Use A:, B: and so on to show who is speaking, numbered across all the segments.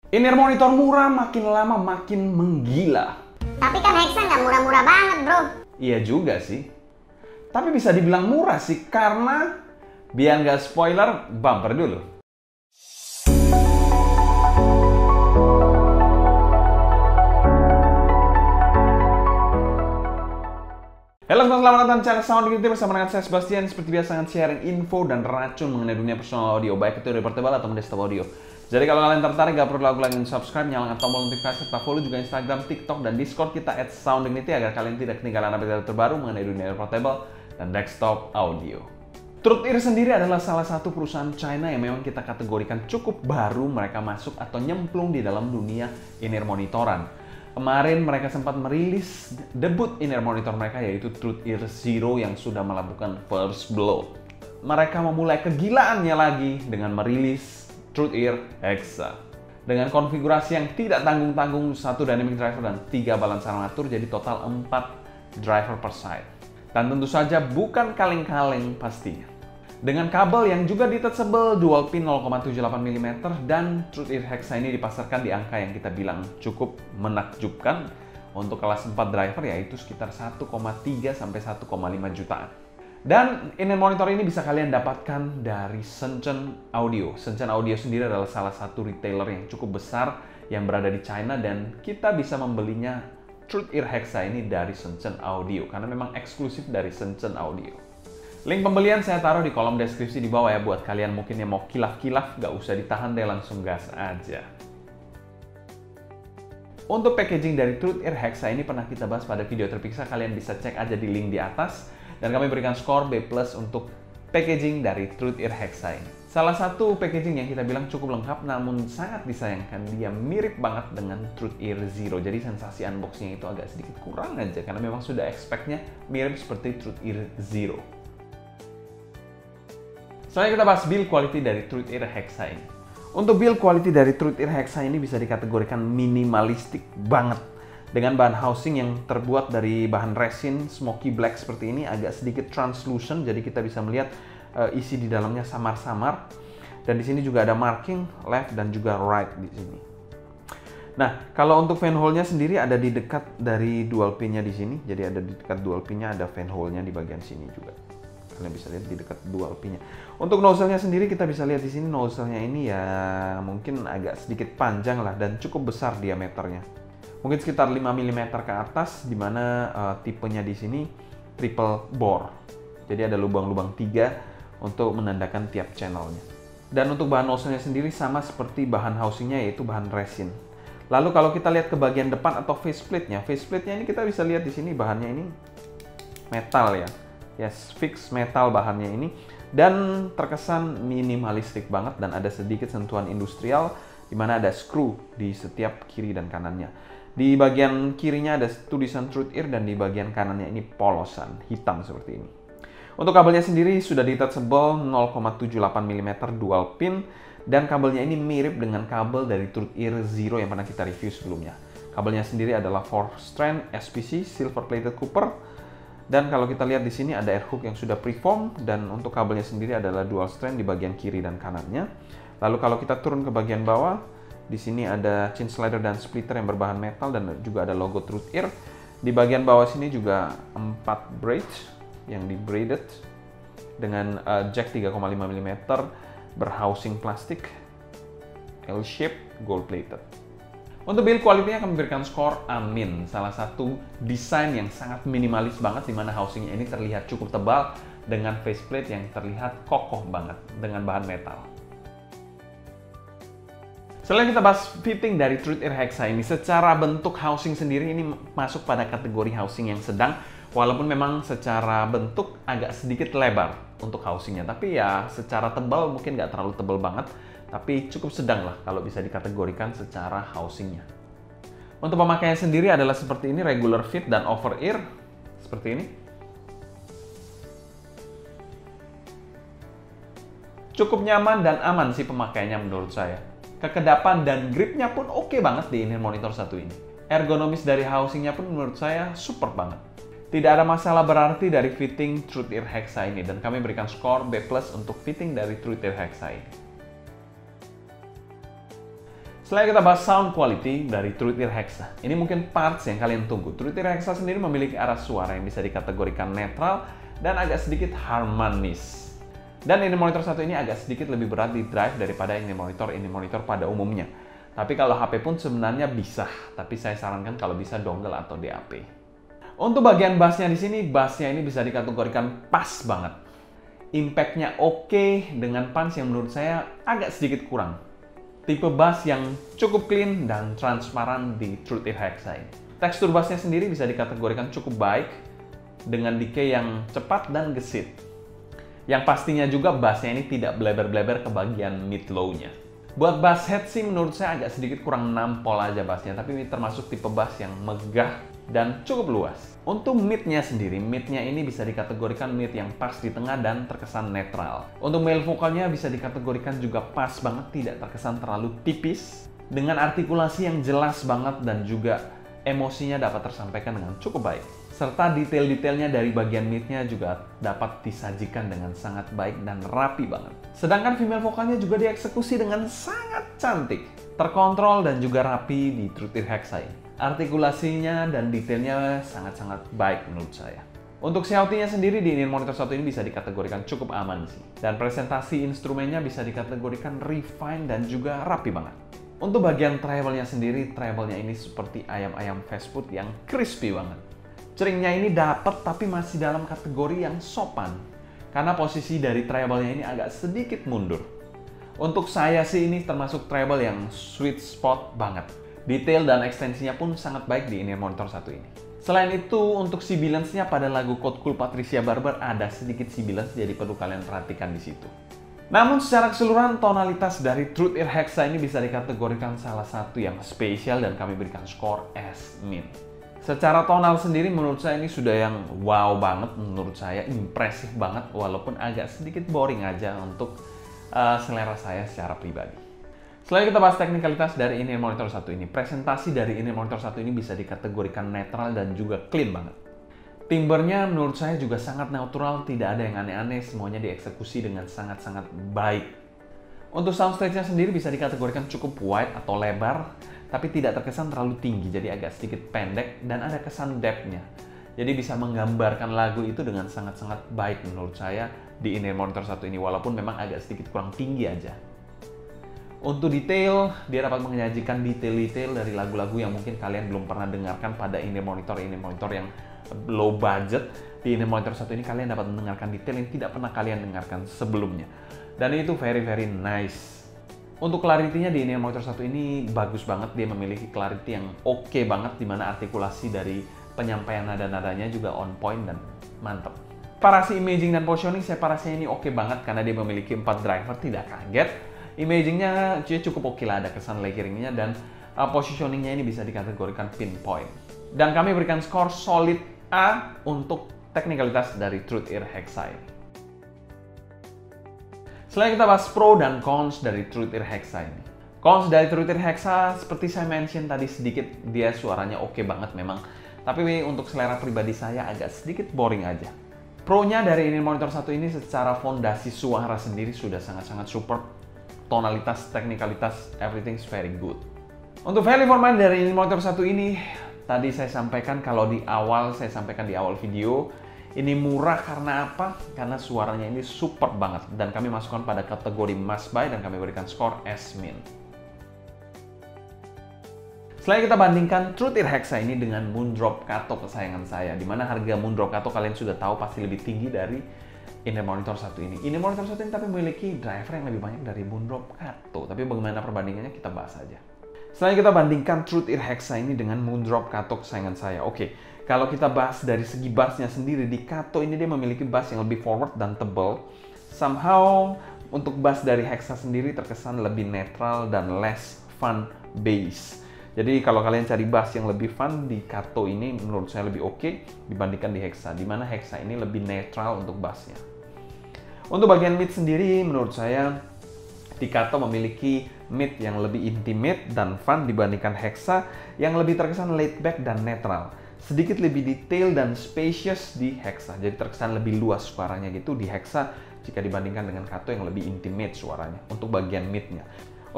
A: In-ear monitor murah makin lama makin menggila.
B: Tapi kan Hexa nggak murah-murah banget, bro.
A: Iya juga sih. Tapi bisa dibilang murah sih karena biar nggak spoiler, bumper dulu. Halo teman-teman, selamat datang di channel Sound Dignity bersama dengan saya Sebastian. Seperti biasa akan sharing info dan racun mengenai dunia personal audio, baik itu dari portable atau desktop audio. Jadi kalau kalian tertarik, gak perlu lagu lagi subscribe, nyalakan tombol notifikasi, serta follow juga Instagram, TikTok, dan Discord kita @sounddignity agar kalian tidak ketinggalan update terbaru mengenai dunia portable dan desktop audio. Trueear sendiri adalah salah satu perusahaan China yang memang kita kategorikan cukup baru mereka masuk atau nyemplung di dalam dunia in-ear monitoran. Kemarin mereka sempat merilis debut in-ear monitor mereka yaitu Trueear Zero yang sudah melakukan first blow. Mereka memulai kegilaannya lagi dengan merilis Trueear Hexa. Dengan konfigurasi yang tidak tanggung-tanggung, 1 dynamic driver dan 3 balancer armatur, jadi total 4 driver per side. Dan tentu saja bukan kaleng-kaleng pastinya. Dengan kabel yang juga detachable dual pin 0,78 mm dan Trueear Hexa ini dipasarkan di angka yang kita bilang cukup menakjubkan untuk kelas 4 driver yaitu sekitar 1,3 sampai 1,5 jutaan. Dan in-ear monitor ini bisa kalian dapatkan dari Shenzhen Audio. Shenzhen Audio sendiri adalah salah satu retailer yang cukup besar yang berada di China dan kita bisa membelinya Trueear Hexa ini dari Shenzhen Audio karena memang eksklusif dari Shenzhen Audio. Link pembelian saya taruh di kolom deskripsi di bawah ya buat kalian mungkin yang mau kilaf-kilaf, gak usah ditahan deh, langsung gas aja. Untuk packaging dari Trueear Hexa ini pernah kita bahas pada video terpisah, kalian bisa cek aja di link di atas. Dan kami berikan skor B+ untuk packaging dari Trueear Hexa ini. Salah satu packaging yang kita bilang cukup lengkap namun sangat disayangkan dia mirip banget dengan Trueear Zero. Jadi sensasi unboxing itu agak sedikit kurang aja karena memang sudah expect-nya mirip seperti Trueear Zero. Selanjutnya kita bahas build quality dari Trueear Hexa ini. Untuk build quality dari Trueear Hexa ini bisa dikategorikan minimalistik banget. Dengan bahan housing yang terbuat dari bahan resin smoky black seperti ini, agak sedikit translucent, jadi kita bisa melihat isi di dalamnya samar-samar. Dan di sini juga ada marking left dan juga right di sini. Nah, kalau untuk fan hole-nya sendiri ada di dekat dari dual pin-nya di sini. Jadi ada di dekat dual pin-nya, ada fan hole-nya di bagian sini juga. Kalian bisa lihat di dekat dual pin-nya. Untuk nozzle-nya sendiri kita bisa lihat di sini nozzle-nya ini ya mungkin agak sedikit panjang lah dan cukup besar diameternya. Mungkin sekitar 5 mm ke atas, di mana tipenya di sini triple bore. Jadi ada lubang-lubang 3 untuk menandakan tiap channelnya. Dan untuk bahan nozzle-nya sendiri sama seperti bahan housing-nya yaitu bahan resin. Lalu kalau kita lihat ke bagian depan atau faceplate-nya ini kita bisa lihat di sini bahannya ini metal ya. Yes, fix metal bahannya ini. Dan terkesan minimalistik banget dan ada sedikit sentuhan industrial di mana ada screw di setiap kiri dan kanannya. Di bagian kirinya ada tulisan Trueear dan di bagian kanannya ini polosan hitam seperti ini. Untuk kabelnya sendiri sudah detachable 0,78 mm dual pin dan kabelnya ini mirip dengan kabel dari Trueear Zero yang pernah kita review sebelumnya. Kabelnya sendiri adalah 4 strand SPC silver plated copper dan kalau kita lihat di sini ada air hook yang sudah preform dan untuk kabelnya sendiri adalah dual strand di bagian kiri dan kanannya. Lalu kalau kita turun ke bagian bawah, di sini ada chin slider dan splitter yang berbahan metal dan juga ada logo Trueear. Di bagian bawah sini juga 4 braid yang di braided dengan jack 3,5 mm berhousing plastik L-shape gold plated. Untuk build quality-nya akan memberikan skor amin. Salah satu desain yang sangat minimalis banget di mana housingnya ini terlihat cukup tebal dengan faceplate yang terlihat kokoh banget dengan bahan metal. Selain kita bahas fitting dari Trueear Hexa ini, secara bentuk housing sendiri ini masuk pada kategori housing yang sedang, walaupun memang secara bentuk agak sedikit lebar untuk housingnya, tapi ya secara tebal mungkin nggak terlalu tebal banget, tapi cukup sedang lah kalau bisa dikategorikan secara housingnya. Untuk pemakaiannya sendiri adalah seperti ini, regular fit dan over ear, seperti ini. Cukup nyaman dan aman sih pemakaiannya menurut saya. Kekedapan dan gripnya pun oke banget di in-ear monitor satu ini. Ergonomis dari housingnya pun menurut saya super banget. Tidak ada masalah berarti dari fitting Trueear Hexa ini dan kami berikan skor B+ untuk fitting dari Trueear Hexa ini. Setelah kita bahas sound quality dari Truth Ear Hexa, ini mungkin parts yang kalian tunggu. Truth Ear Hexa sendiri memiliki arah suara yang bisa dikategorikan netral dan agak sedikit harmonis. Dan ini monitor satu ini agak sedikit lebih berat di drive daripada ini monitor pada umumnya. Tapi kalau HP pun sebenarnya bisa, tapi saya sarankan kalau bisa dongle atau DAP. Untuk bagian bassnya di sini, bassnya ini bisa dikategorikan pas banget. Impact-nya oke dengan punch yang menurut saya agak sedikit kurang. Tipe bass yang cukup clean dan transparan di Truth Ear Hexa ini. Tekstur bassnya sendiri bisa dikategorikan cukup baik dengan decay yang cepat dan gesit. Yang pastinya juga bassnya ini tidak bleber-bleber ke bagian mid-low-nya. Buat bass head sih menurut saya agak sedikit kurang nampol aja bassnya, tapi ini termasuk tipe bass yang megah dan cukup luas. Untuk mid-nya sendiri, mid-nya ini bisa dikategorikan mid yang pas di tengah dan terkesan netral. Untuk male vokalnya bisa dikategorikan juga pas banget, tidak terkesan terlalu tipis, dengan artikulasi yang jelas banget dan juga emosinya dapat tersampaikan dengan cukup baik. Serta detail-detailnya dari bagian mid-nya juga dapat disajikan dengan sangat baik dan rapi banget. Sedangkan female vokalnya juga dieksekusi dengan sangat cantik, terkontrol dan juga rapi di Truth Ear Hexa ini. Artikulasinya dan detailnya sangat-sangat baik menurut saya. Untuk shouting-nya sendiri di in-ear monitor satu ini bisa dikategorikan cukup aman sih. Dan presentasi instrumennya bisa dikategorikan refine dan juga rapi banget. Untuk bagian treble-nya sendiri, treble-nya ini seperti ayam-ayam fast food yang crispy banget. Ceringnya ini dapat tapi masih dalam kategori yang sopan. Karena posisi dari treble-nya ini agak sedikit mundur. Untuk saya sih ini termasuk treble yang sweet spot banget. Detail dan ekstensinya pun sangat baik di in-ear monitor satu ini. Selain itu, untuk sibilance-nya pada lagu Code Cool Patricia Barber ada sedikit sibilance, jadi perlu kalian perhatikan di situ. Namun secara keseluruhan tonalitas dari Truth Ear Hexa ini bisa dikategorikan salah satu yang spesial dan kami berikan skor S-. Secara tonal sendiri menurut saya ini sudah yang wow banget, menurut saya impresif banget walaupun agak sedikit boring aja untuk selera saya secara pribadi. Setelah kita bahas teknikalitas dari in-ear monitor satu ini, presentasi dari in-ear monitor satu ini bisa dikategorikan netral dan juga clean banget. Timbernya menurut saya juga sangat neutral, tidak ada yang aneh-aneh, semuanya dieksekusi dengan sangat-sangat baik. Untuk soundstage-nya sendiri bisa dikategorikan cukup wide atau lebar, tapi tidak terkesan terlalu tinggi, jadi agak sedikit pendek dan ada kesan depth-nya. Jadi bisa menggambarkan lagu itu dengan sangat-sangat baik menurut saya di in-ear monitor satu ini, walaupun memang agak sedikit kurang tinggi aja. Untuk detail, dia dapat menyajikan detail-detail dari lagu-lagu yang mungkin kalian belum pernah dengarkan pada in-ear monitor yang low budget. Di in-ear monitor satu ini kalian dapat mendengarkan detail yang tidak pernah kalian dengarkan sebelumnya. Dan itu very nice. Untuk clarity-nya di in-ear monitor satu ini bagus banget, dia memiliki clarity yang oke banget, dimana artikulasi dari penyampaian nada-nadanya juga on point dan mantap. Separasi imaging dan positioning, separasinya ini oke banget karena dia memiliki 4 driver, tidak kaget. Imagingnya cukup oke lah, ada kesan layering-nya dan positioning-nya ini bisa dikategorikan pinpoint. Dan kami berikan skor solid A untuk teknikalitas dari Truth Ear Hexa ini. Setelah kita bahas pro dan cons dari Truth Ear Hexa ini. Cons dari Truth Ear Hexa, seperti saya mention tadi sedikit, dia suaranya oke banget memang. Tapi untuk selera pribadi saya agak sedikit boring aja. Pro-nya dari in-ear monitor satu ini secara fondasi suara sendiri sudah sangat-sangat super. Tonalitas, teknikalitas, everything's very good. Untuk value for money dari in-ear monitor satu ini, tadi saya sampaikan di awal video, ini murah karena apa? Karena suaranya ini super banget dan kami masukkan pada kategori must buy dan kami berikan skor S-. Setelah kita bandingkan Truth Ear Hexa ini dengan Moondrop Kato kesayangan saya, di mana harga Moondrop Kato kalian sudah tahu pasti lebih tinggi dari in-ear monitor satu ini. In-ear monitor satu ini tapi memiliki driver yang lebih banyak dari Moondrop Kato. Tapi bagaimana perbandingannya kita bahas aja. Setelah kita bandingkan Truth Ear Hexa ini dengan Moondrop Kato kesayangan saya. Oke, kalau kita bahas dari segi bassnya sendiri, di Kato ini dia memiliki bass yang lebih forward dan tebal. Somehow untuk bass dari Hexa sendiri terkesan lebih netral dan less fun bass. Jadi kalau kalian cari bass yang lebih fun, di Kato ini menurut saya lebih oke dibandingkan di Hexa, di mana Hexa ini lebih netral untuk bassnya. Untuk bagian mid sendiri, menurut saya di Kato memiliki mid yang lebih intimate dan fun dibandingkan Hexa yang lebih terkesan laid back dan netral. Sedikit lebih detail dan spacious di Hexa, jadi terkesan lebih luas suaranya gitu di Hexa jika dibandingkan dengan Kato yang lebih intimate suaranya untuk bagian midnya.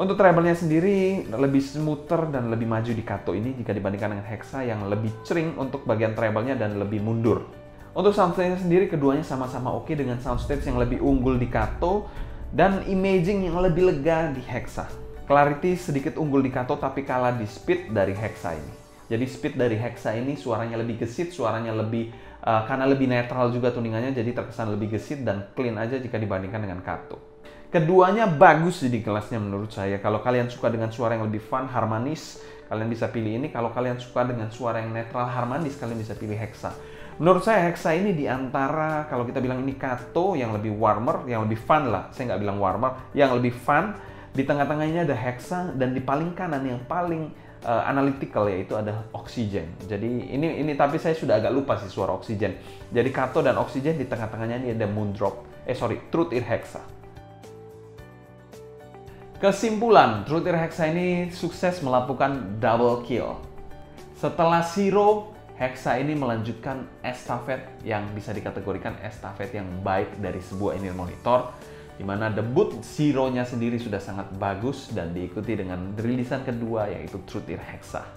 A: Untuk treble-nya sendiri lebih smoother dan lebih maju di Kato ini jika dibandingkan dengan Hexa yang lebih cering untuk bagian treble-nya dan lebih mundur. Untuk soundstage-nya sendiri keduanya sama-sama oke dengan soundstage yang lebih unggul di Kato dan imaging yang lebih lega di Hexa. Clarity sedikit unggul di Kato tapi kalah di speed dari Hexa ini. Jadi speed dari Hexa ini suaranya lebih gesit, suaranya lebih karena lebih netral juga tuningannya, jadi terkesan lebih gesit dan clean aja jika dibandingkan dengan Kato. Keduanya bagus di kelasnya menurut saya. Kalau kalian suka dengan suara yang lebih fun, harmonis, kalian bisa pilih ini. Kalau kalian suka dengan suara yang netral, harmonis, kalian bisa pilih Hexa. Menurut saya Hexa ini di antara, kalau kita bilang ini Kato yang lebih warmer, yang lebih fun lah. Saya nggak bilang warmer, yang lebih fun. Di tengah-tengahnya ada Hexa dan di paling kanan yang paling analytical yaitu ada Oxygen. Jadi ini tapi saya sudah agak lupa sih suara Oxygen. Jadi Kato dan Oxygen, di tengah-tengahnya ini ada Truth Ear Hexa. Kesimpulan, Truth Ear Hexa ini sukses melakukan double kill. Setelah Zero, Hexa ini melanjutkan estafet yang bisa dikategorikan estafet yang baik dari sebuah in-ear monitor, di mana debut Zero-nya sendiri sudah sangat bagus dan diikuti dengan rilisan kedua yaitu Truth Ear Hexa.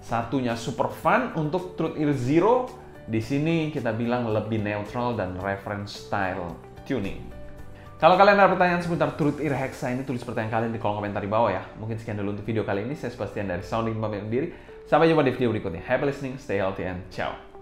A: Satunya super fun untuk Truth Ear Zero, di sini kita bilang lebih neutral dan reference style tuning. Kalau kalian ada pertanyaan seputar Truth Ear Hexa ini, tulis pertanyaan kalian di kolom komentar di bawah ya. Mungkin sekian dulu untuk video kali ini. Saya Sebastian dari Sounding pamit undur diri. Sampai jumpa di video berikutnya. Happy listening, stay healthy, and ciao.